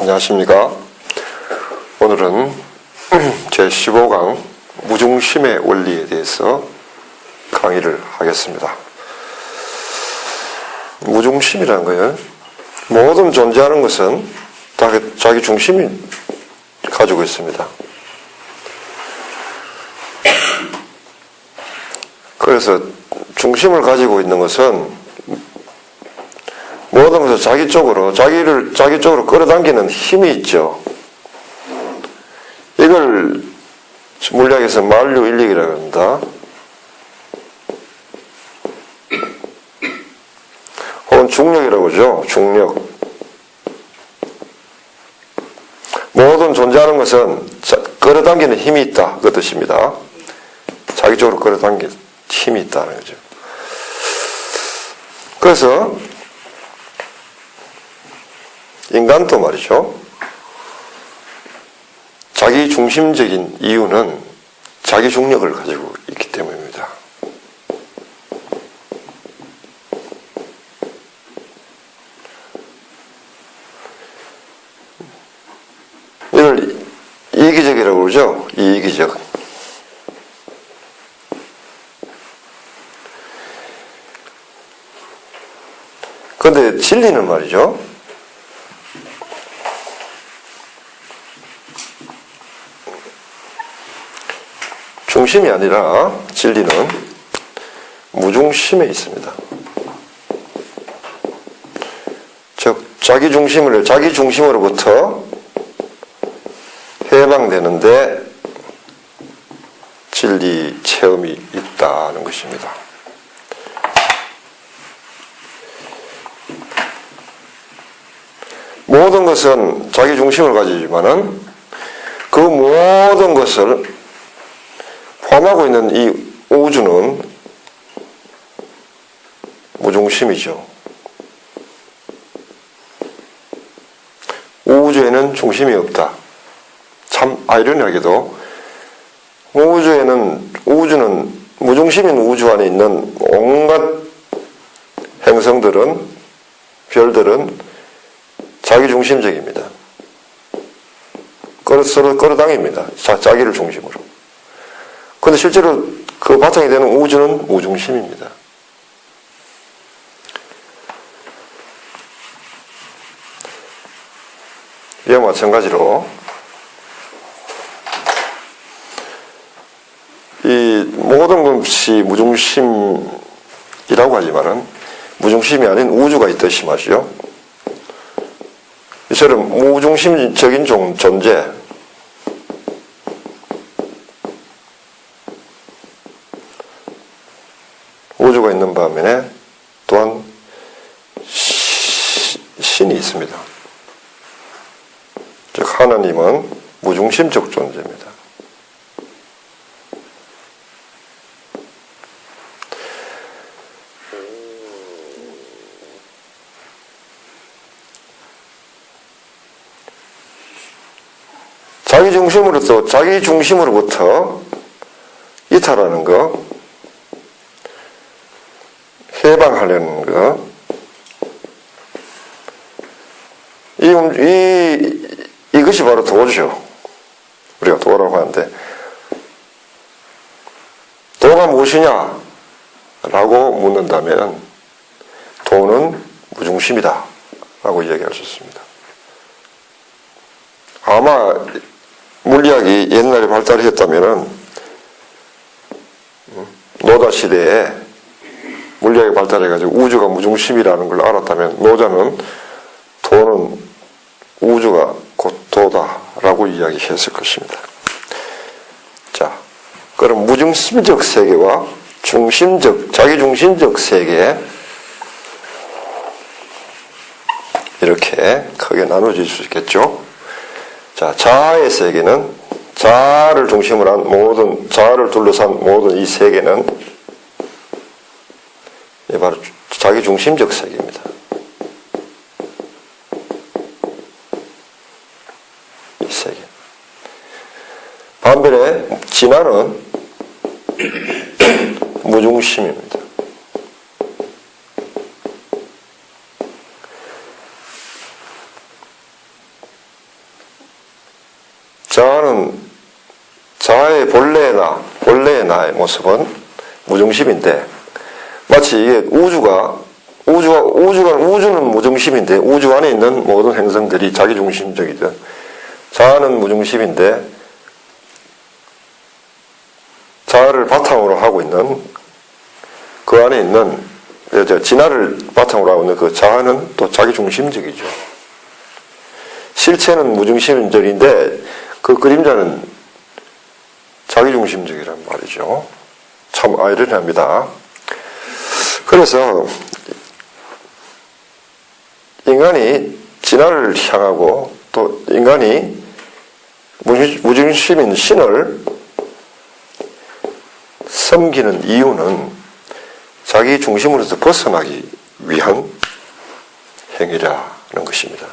안녕하십니까. 오늘은 제15강 무중심의 원리에 대해서 강의를 하겠습니다. 무중심이라는 거예요. 모든 존재하는 것은 다 자기 중심이 가지고 있습니다. 그래서 중심을 가지고 있는 것은 모든 것을 자기 쪽으로 끌어당기는 힘이 있죠. 이걸 물리학에서 만류인력이라고 합니다. 혹은 중력이라고 하죠. 중력. 모든 존재하는 것은 끌어당기는 힘이 있다. 그 뜻입니다. 자기 쪽으로 끌어당기는 힘이 있다는 거죠. 그래서 인간도 말이죠. 자기 중심적인 이유는 자기 중력을 가지고 있기 때문입니다. 이걸 이기적이라고 그러죠. 이기적. 그런데 진리는 말이죠. 중심이 아니라 진리는 무중심에 있습니다. 즉 자기 중심으로부터 해방되는데 진리 체험이 있다는 것입니다. 모든 것은 자기 중심을 가지지만은 그 모든 것을 포함하고 있는 이 우주는 무중심이죠. 우주에는 중심이 없다. 참 아이러니하게도 우주는 무중심인 우주 안에 있는 온갖 행성들은, 별들은 자기 중심적입니다. 서로 끌어당깁니다. 자기를 중심으로. 그런데 실제로 그 바탕이 되는 우주는 무중심입니다. 이와 마찬가지로 이 모든 것이 무중심이라고 하지만은 무중심이 아닌 우주가 있듯이 말이죠. 이처럼 무중심적인 존재, 우주가 있는 반면에 또한 신이 있습니다. 즉 하나님은 무중심적 존재입니다. 자기 중심으로부터 이탈하는 거, 해방하려는 거, 이것이 바로 도죠. 우리가 도라고 하는데, 도가 무엇이냐? 라고 묻는다면, 도는 무중심이다. 라고 이야기할 수 있습니다. 아마, 물리학이 옛날에 발달했다면은, 노자 시대에 물리학이 발달해가지고 우주가 무중심이라는 걸 알았다면 노자는 도는 우주가 곧 도다라고 이야기했을 것입니다. 자, 그럼 무중심적 세계와 자기중심적 세계 이렇게 크게 나눠질 수 있겠죠. 자, 자아의 세계는 자아를 중심으로 한 자아를 둘러싼 모든 이 세계는 바로 자기 중심적 세계입니다. 이 세계. 반면에 진화는 무중심입니다. 자아의 본래의 나의 모습은 무중심인데, 마치 이게 우주는 무중심인데, 우주 안에 있는 모든 행성들이 자기중심적이든, 자아는 무중심인데, 자아를 바탕으로 하고 있는, 그 안에 있는, 진화를 바탕으로 하고 있는 그 자아는 또 자기중심적이죠. 실체는 무중심적인데, 그 그림자는 자기중심적이란 말이죠. 참 아이러니합니다. 그래서 인간이 진화를 향하고 또 인간이 무중심인 신을 섬기는 이유는 자기 중심으로서 벗어나기 위한 행위라는 것입니다.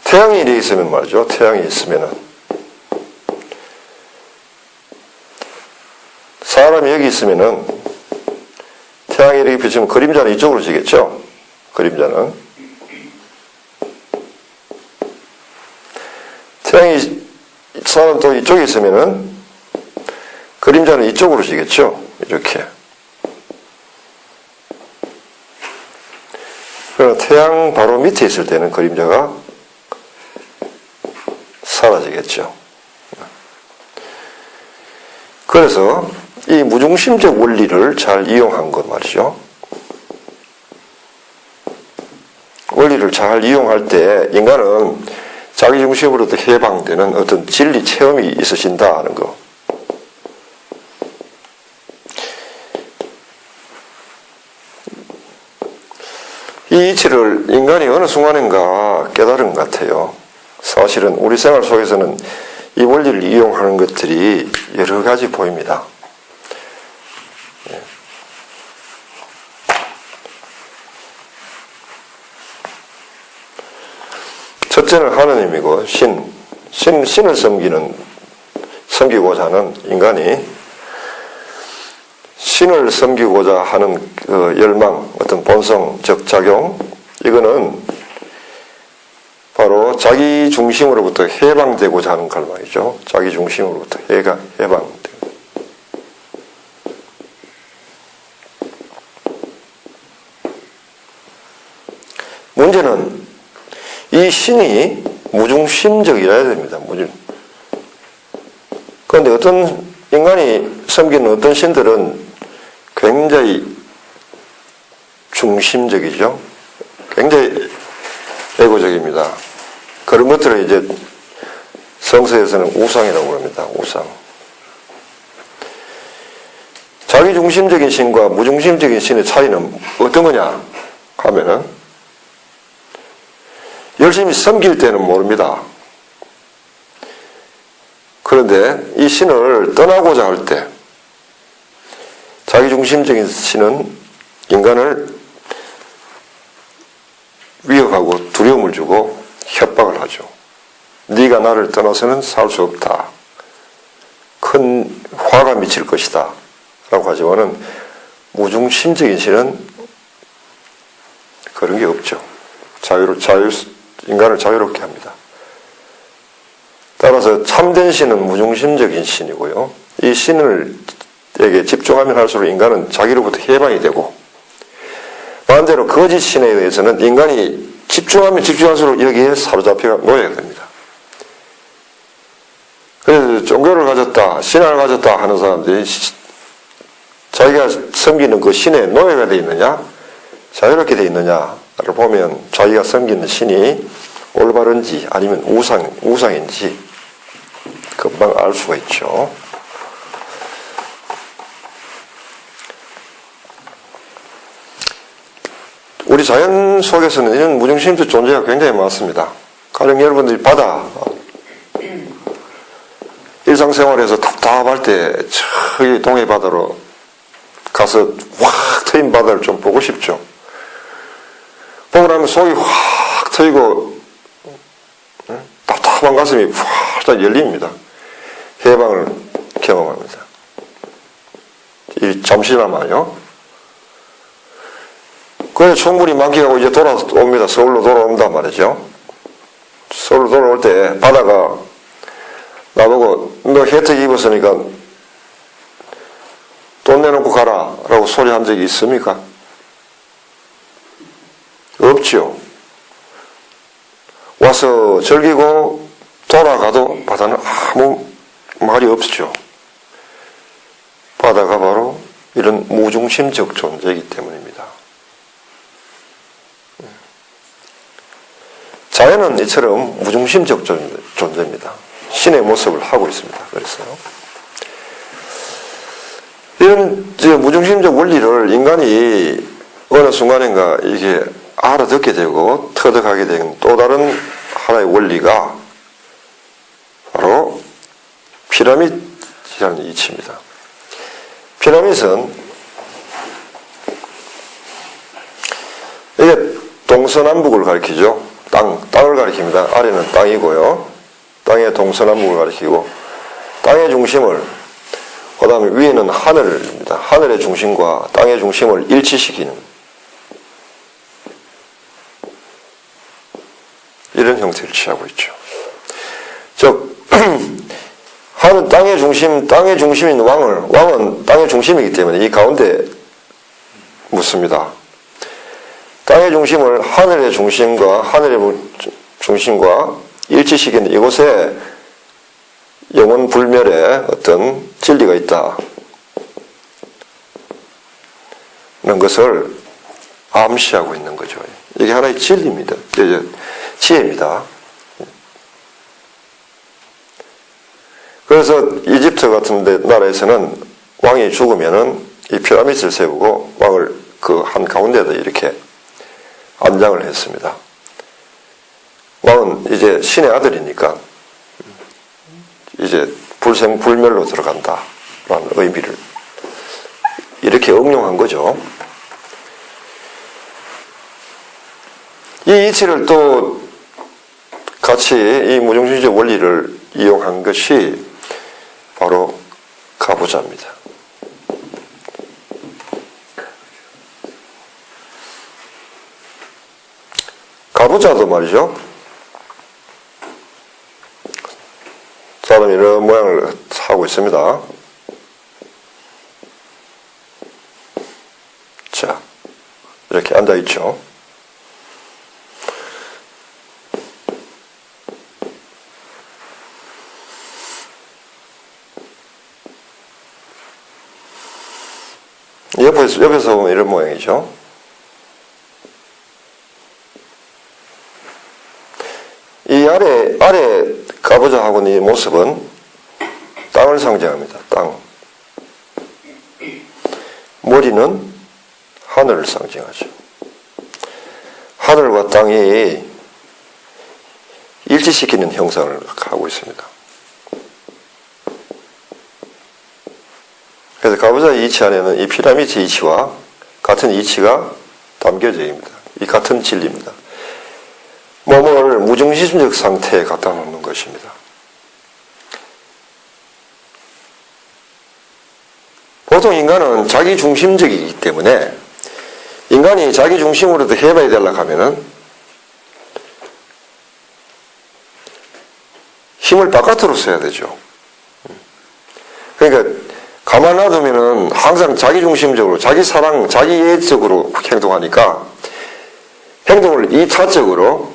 태양이 이렇게 있으면 말이죠. 태양이 있으면은 사람이 여기 있으면은 태양이 이렇게 비치면 그림자는 이쪽으로 지겠죠. 그림자는 태양이 사람 또 이쪽에 있으면은 그림자는 이쪽으로 지겠죠. 이렇게. 그러나 태양 바로 밑에 있을 때는 그림자가 사라지겠죠. 그래서 이 무중심적 원리를 잘 이용한 것 말이죠. 원리를 잘 이용할 때 인간은 자기중심으로부터 해방되는 어떤 진리 체험이 있으신다는 거. 이 이치를 인간이 어느 순간인가 깨달은 것 같아요. 사실은 우리 생활 속에서는 이 원리를 이용하는 것들이 여러 가지 보입니다. 첫째는 하느님이고 신을 섬기고자 하는 인간이 신을 섬기고자 하는 그 열망, 어떤 본성적 작용, 이거는 바로 자기 중심으로부터 해방되고자 하는 갈망이죠. 자기 중심으로부터 해방되고. 문제는 이 신이 무중심적이어야 됩니다. 그런데 어떤 인간이 섬기는 어떤 신들은 굉장히 중심적이죠. 굉장히 애고적입니다. 그런 것들을 이제 성서에서는 우상이라고 합니다. 우상. 자기중심적인 신과 무중심적인 신의 차이는 어떤 거냐 하면은 열심히 섬길 때는 모릅니다. 그런데 이 신을 떠나고자 할 때 자기중심적인 신은 인간을 위협하고 두려움을 주고 협박을 하죠. 네가 나를 떠나서는 살 수 없다. 큰 화가 미칠 것이다. 라고 하지만은 무중심적인 신은 그런 게 없죠. 인간을 자유롭게 합니다. 따라서 참된 신은 무중심적인 신이고요. 이 신에게 집중하면 할수록 인간은 자기로부터 해방이 되고, 반대로 거짓 신에 의해서는 인간이 집중하면 집중할수록 여기에 사로잡혀 놓여야 됩니다. 그래서 종교를 가졌다, 신앙을 가졌다 하는 사람들이 자기가 섬기는 그 신에 노예가 되어 있느냐, 자유롭게 되어 있느냐를 보면 자기가 섬기는 신이 올바른지 아니면 우상인지 금방 알 수가 있죠. 우리 자연 속에서는 이런 무중심적 존재가 굉장히 많습니다. 가령 여러분들이 바다, 일상생활에서 답답할 때 저기 동해 바다로 가서 확 트인 바다를 좀 보고 싶죠. 보고 나면 속이 확 트이고 답답한 가슴이 확 열립니다. 해방을 경험합니다. 잠시나마요. 그래 충분히 만끽하고 이제 돌아옵니다. 서울로 돌아온단 말이죠. 서울로 돌아올 때 바다가 나보고 너 혜택 입었으니까 돈 내놓고 가라 라고 소리 한 적이 있습니까? 없죠. 와서 즐기고 돌아가도 바다는 아무 말이 없죠. 바다가 바로 이런 무중심적 존재이기 때문입니다. 자연은 이처럼 무중심적 존재입니다. 신의 모습을 하고 있습니다. 그래서요. 이런 무중심적 원리를 인간이 어느 순간인가 이게 알아듣게 되고 터득하게 된 또 다른 하나의 원리가 바로 피라밋이라는 이치입니다. 피라밋은 이게 동서남북을 가리키죠. 땅을 가리킵니다. 아래는 땅이고요. 땅의 동서남북을 가리키고 땅의 중심을 그 다음에 위에는 하늘입니다. 하늘의 중심과 땅의 중심을 일치시키는 이런 형태를 취하고 있죠. 즉 하늘 땅의 중심인 왕은 땅의 중심이기 때문에 이 가운데 묻습니다. 땅의 중심을 하늘의 중심과 일치시키는 이곳에 영원 불멸의 어떤 진리가 있다는 것을 암시하고 있는 거죠. 이게 하나의 진리입니다. 지혜입니다. 그래서 이집트 같은 나라에서는 왕이 죽으면은 이 피라밋을 세우고 왕을 그 한 가운데다 이렇게 안장을 했습니다. 왕은 이제 신의 아들이니까 이제 불생불멸로 들어간다라는 의미를 이렇게 응용한 거죠. 이 이치를 또 같이 이 무중심적 원리를 이용한 것이 바로 가부좌입니다. 가부좌도 말이죠. 사람이 이런 모양을 하고 있습니다. 자, 이렇게 앉아있죠. 옆에서 보면 이런 모양이죠. 이 아래 가부좌하고는 이 모습은 땅을 상징합니다. 땅. 머리는 하늘을 상징하죠. 하늘과 땅이 일치시키는 형상을 하고 있습니다. 그래서 가부좌의 이치 안에는 이 피라미드 이치와 같은 이치가 담겨져 있습니다. 이 같은 진리입니다. 몸을 무중심적 상태에 갖다 놓는 것입니다. 보통 인간은 자기중심적이기 때문에 인간이 자기중심으로도 해봐야 되려고 하면은 힘을 바깥으로 써야 되죠. 그러니까 가만 놔두면은 항상 자기중심적으로, 자기사랑, 자기애적으로 행동하니까 행동을 이타적으로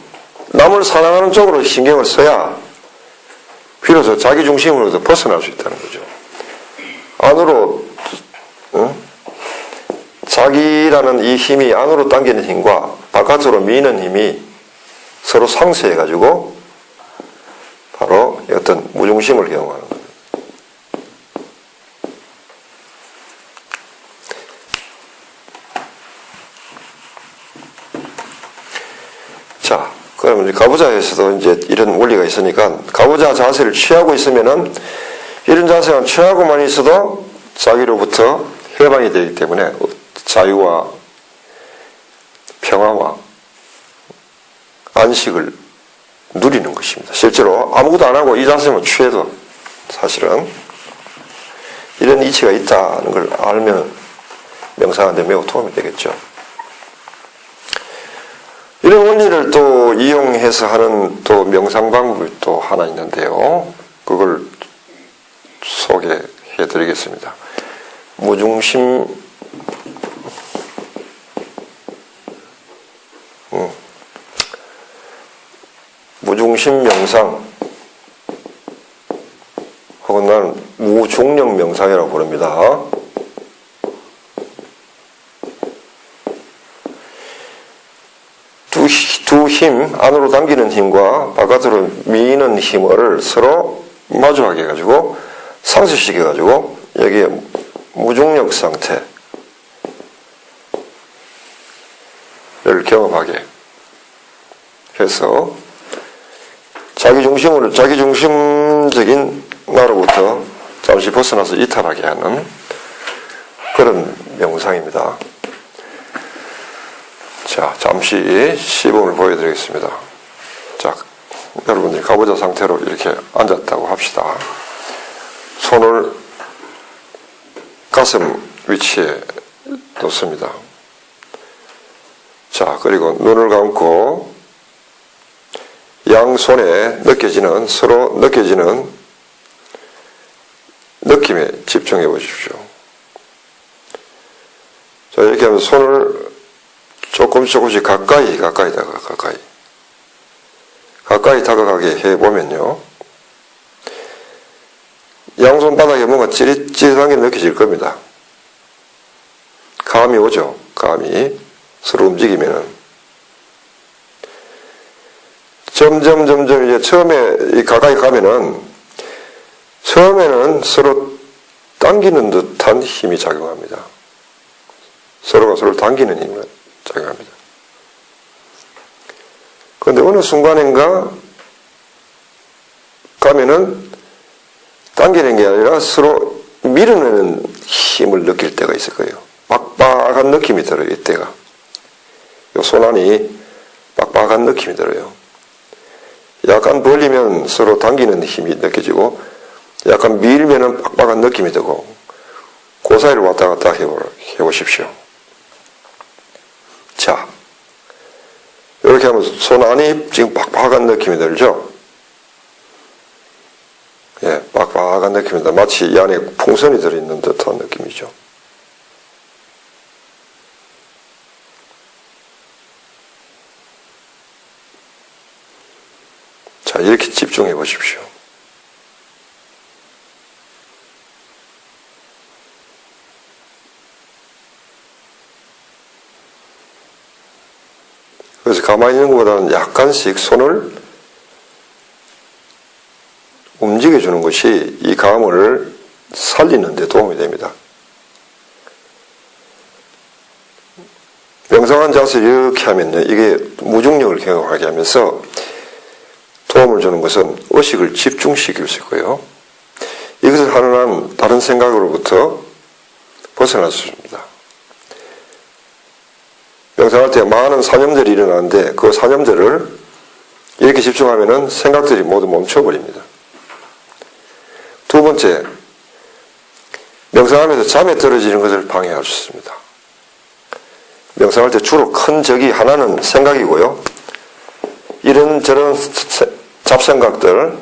남을 사랑하는 쪽으로 신경을 써야 비로소 자기중심으로도 벗어날 수 있다는 거죠. 안으로 자기라는 이 힘이 안으로 당기는 힘과 바깥으로 미는 힘이 서로 상쇄해가지고 바로 어떤 무중심을 경험하는 거예요. 자, 그러면 가부좌에서도 이제 이런 원리가 있으니까 가부좌 자세를 취하고 있으면은 이런 자세만 취하고만 있어도 자기로부터 해방이 되기 때문에 자유와 평화와 안식을 누리는 것입니다. 실제로 아무것도 안 하고 이 자세만 취해도 사실은 이런 이치가 있다는 걸 알면 명상하는 데 매우 도움이 되겠죠. 원리를 또 이용해서 하는 또 명상 방법이 또 하나 있는데요. 그걸 소개해 드리겠습니다. 무중심 명상 혹은 나는 무중력 명상이라고 부릅니다. 두 힘, 안으로 당기는 힘과 바깥으로 미는 힘을 서로 마주하게 해가지고 상쇄시켜가지고 여기에 무중력 상태를 경험하게 해서 자기중심적인 나로부터 잠시 벗어나서 이탈하게 하는 그런 명상입니다. 자, 잠시 시범을 보여드리겠습니다. 자, 여러분들이 가부좌 상태로 이렇게 앉았다고 합시다. 손을 가슴 위치에 놓습니다. 자, 그리고 눈을 감고 양손에 서로 느껴지는 느낌에 집중해 보십시오. 자, 이렇게 하면 손을 조금씩 가까이 다가가게 해보면요. 양손 바닥에 뭔가 찌릿찌릿한 게 느껴질 겁니다. 감이 오죠. 감이 서로 움직이면은. 점점 이제 처음에 가까이 가면은 처음에는 서로 당기는 듯한 힘이 작용합니다. 서로가 서로를 당기는 힘이 작용합니다. 그런데 어느 순간인가 가면은 당기는 게 아니라 서로 밀어내는 힘을 느낄 때가 있을 거예요. 빡빡한 느낌이 들어요. 이때가. 요 손안이 빡빡한 느낌이 들어요. 약간 벌리면 서로 당기는 힘이 느껴지고 약간 밀면은 빡빡한 느낌이 들고 그 사이를 왔다 갔다 해보십시오. 자, 이렇게 하면 손 안이 지금 빡빡한 느낌이 들죠? 예, 빡빡한 느낌이 들 마치 이 안에 풍선이 들어있는 듯한 느낌이죠. 자, 이렇게 집중해 보십시오. 그래서 가만히 있는 것보다는 약간씩 손을 움직여주는 것이 이 감을 살리는 데 도움이 됩니다. 명상한 자세를 이렇게 하면요. 이게 무중력을 경험하게 하면서 도움을 주는 것은 의식을 집중시킬 수 있고요. 이것을 하는 한 다른 생각으로부터 벗어날 수 있습니다. 명상할 때 많은 사념들이 일어나는데 그 사념들을 이렇게 집중하면 생각들이 모두 멈춰버립니다. 두 번째, 명상하면서 잠에 떨어지는 것을 방해할 수 있습니다. 명상할 때 주로 큰 적이 하나는 생각이고요. 이런저런 잡생각들,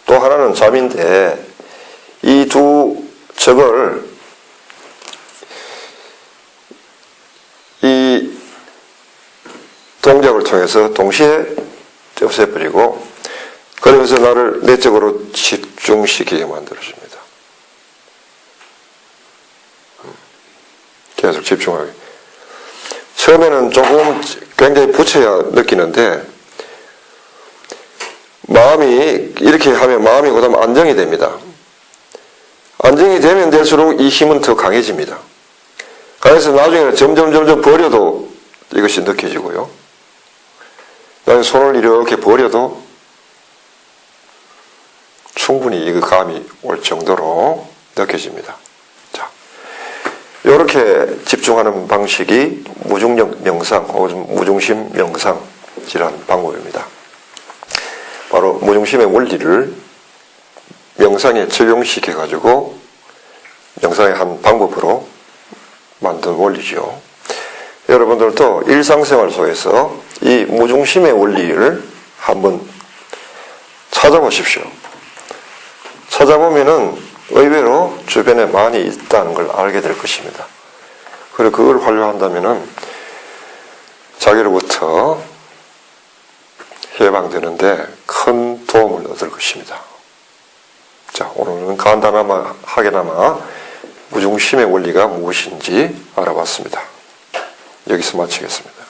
또 하나는 잠인데 이 두 적을 이 동작을 통해서 동시에 없애버리고 그러면서 나를 내적으로 집중시키게 만들어줍니다. 계속 집중하게. 처음에는 조금 굉장히 부채야 느끼는데 마음이 이렇게 하면 마음이 그다음 안정이 됩니다. 안정이 되면 될수록 이 힘은 더 강해집니다. 그래서 나중에는 점점 버려도 이것이 느껴지고요. 나중에 손을 이렇게 버려도 충분히 이 감이 올 정도로 느껴집니다. 자, 이렇게 집중하는 방식이 무중력 명상 혹은 무중심 명상이라는 방법입니다. 바로 무중심의 원리를 명상에 적용시켜가지고 명상의 한 방법으로 만든 원리죠. 여러분들도 일상생활 속에서 이 무중심의 원리를 한번 찾아보십시오. 찾아보면은 의외로 주변에 많이 있다는 걸 알게 될 것입니다. 그리고 그걸 활용한다면은 자기로부터 해방되는데 큰 도움을 얻을 것입니다. 자, 오늘은 간단하게나마 무중심의 원리가 무엇인지 알아봤습니다. 여기서 마치겠습니다.